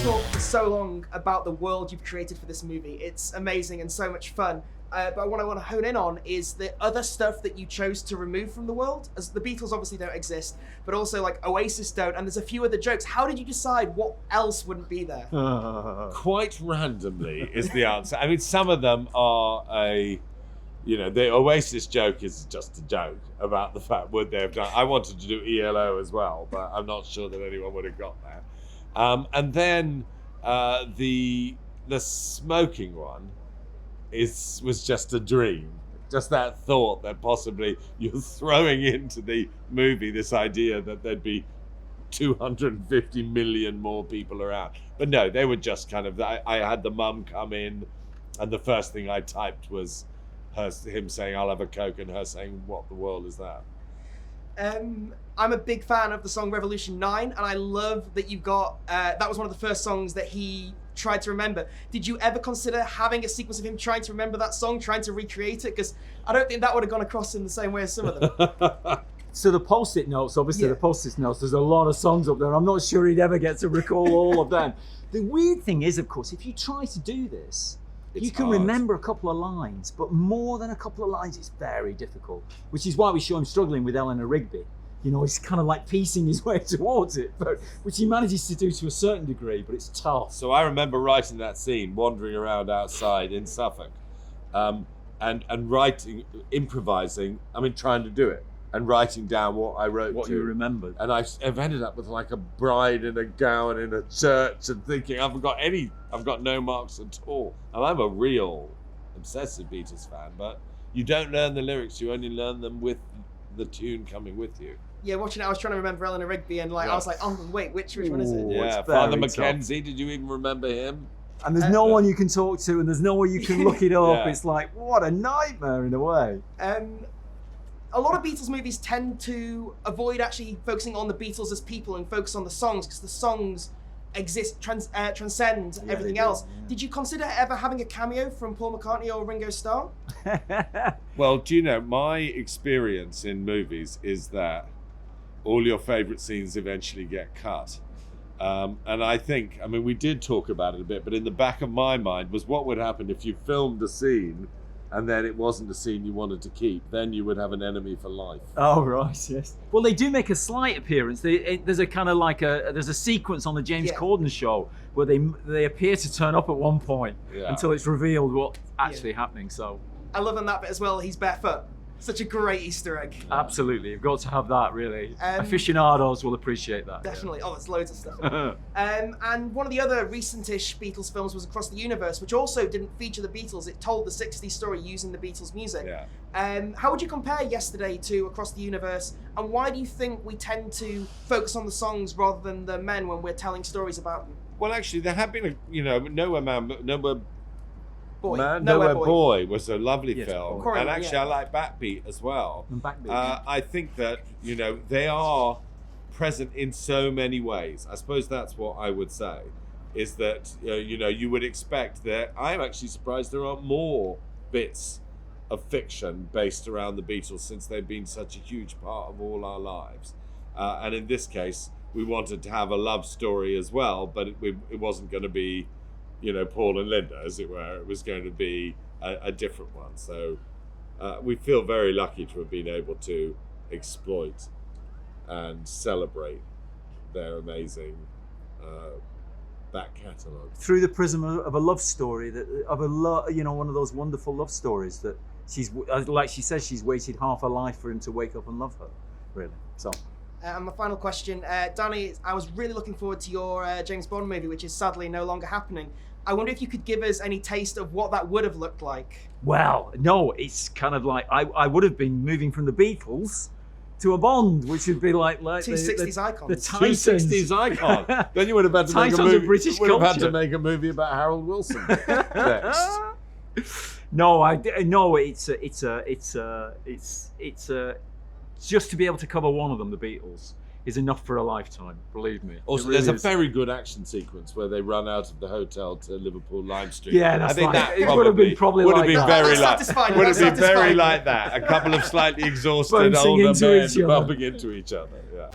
talk for so long about the world you've created for this movie. It's amazing and so much fun. But what I want to hone in on is the other stuff that you chose to remove from the world. As the Beatles obviously don't exist, but also like Oasis don't, and there's a few other jokes. How did you decide what else wouldn't be there? Quite randomly is the answer. I mean, some of them are the Oasis joke is just a joke about the fact would they have done. I wanted to do ELO as well, but I'm not sure that anyone would have got that. And then the smoking one was just a dream. Just that thought that possibly you're throwing into the movie this idea that there'd be 250 million more people around. But no, they were just kind of, I had the mum come in, and the first thing I typed was him saying, "I'll have a Coke," and her saying, "What the world is that?" I'm a big fan of the song Revolution 9, and I love that you got, that was one of the first songs that he tried to remember. Did you ever consider having a sequence of him trying to remember that song, trying to recreate it? Because I don't think that would have gone across in the same way as some of them. So the post-it notes, obviously the post-it notes, there's a lot of songs up there. I'm not sure he'd ever get to recall all of them. The weird thing is, of course, if you try to do this, you can remember a couple of lines, but more than a couple of lines, it's very difficult, which is why we show him struggling with Eleanor Rigby. You know, he's kind of like piecing his way towards it, but which he manages to do to a certain degree, but it's tough. So I remember writing that scene, wandering around outside in Suffolk, and writing, improvising, trying to do it, and writing down what I wrote what you remembered. And I've ended up with like a bride in a gown in a church and thinking, I've got no marks at all. And I'm a real obsessive Beatles fan, but you don't learn the lyrics, you only learn them with the tune coming with you. Yeah, watching it, I was trying to remember Eleanor Rigby, and I was like, oh wait, which one is it? Yeah, Father Mackenzie, did you even remember him? And there's no one you can talk to, and there's no way you can look it up. It's like, what a nightmare in a way. A lot of Beatles movies tend to avoid actually focusing on the Beatles as people and focus on the songs, because the songs transcend everything else. Yeah. Did you consider ever having a cameo from Paul McCartney or Ringo Starr? Well, do you know, my experience in movies is that all your favourite scenes eventually get cut. And I think, we did talk about it a bit, but in the back of my mind was what would happen if you filmed a scene and then it wasn't a scene you wanted to keep, then you would have an enemy for life. Oh, right, yes. Well, they do make a slight appearance. There's a kind of like there's a sequence on the James Corden show where they appear to turn up at one point until it's revealed what's actually happening. So I love on that bit as well, he's barefoot. Such a great Easter egg. Absolutely, you've got to have that, really. Aficionados will appreciate that. Definitely. Yeah. Oh, there's loads of stuff. And one of the other recent-ish Beatles films was Across the Universe, which also didn't feature the Beatles. It told the 60s story using the Beatles' music. Yeah. How would you compare Yesterday to Across the Universe, and why do you think we tend to focus on the songs rather than the men when we're telling stories about them? Well, actually, there have been Nowhere Boy was a lovely film, and actually I like Backbeat as well. And Backbeat. I think that they are present in so many ways. I suppose that's what I would say, is that you would expect that. I'm actually surprised there aren't more bits of fiction based around the Beatles, since they've been such a huge part of all our lives. And in this case, we wanted to have a love story as well, but it wasn't going to be Paul and Linda, as it were. It was going to be a different one. So we feel very lucky to have been able to exploit and celebrate their amazing back catalogue through the prism of a love story, one of those wonderful love stories that like she says, she's waited half her life for him to wake up and love her, really. So. And my final question, Danny, I was really looking forward to your James Bond movie, which is sadly no longer happening. I wonder if you could give us any taste of what that would have looked like. Well, no, it's kind of like I would have been moving from the Beatles to a Bond, which would be like two 60s icons. The Titans. 60s icon. Then you would have had to make a movie. British would have had to make a movie about Harold Wilson next. No, it's just to be able to cover one of them, the Beatles, is enough for a lifetime, believe me. Also, really there's a very good action sequence where they run out of the hotel to Liverpool Lime Street. Yeah, that's I think that it would have been probably would like have been that. very like that. A couple of slightly exhausted older men bumping into each other. Yeah.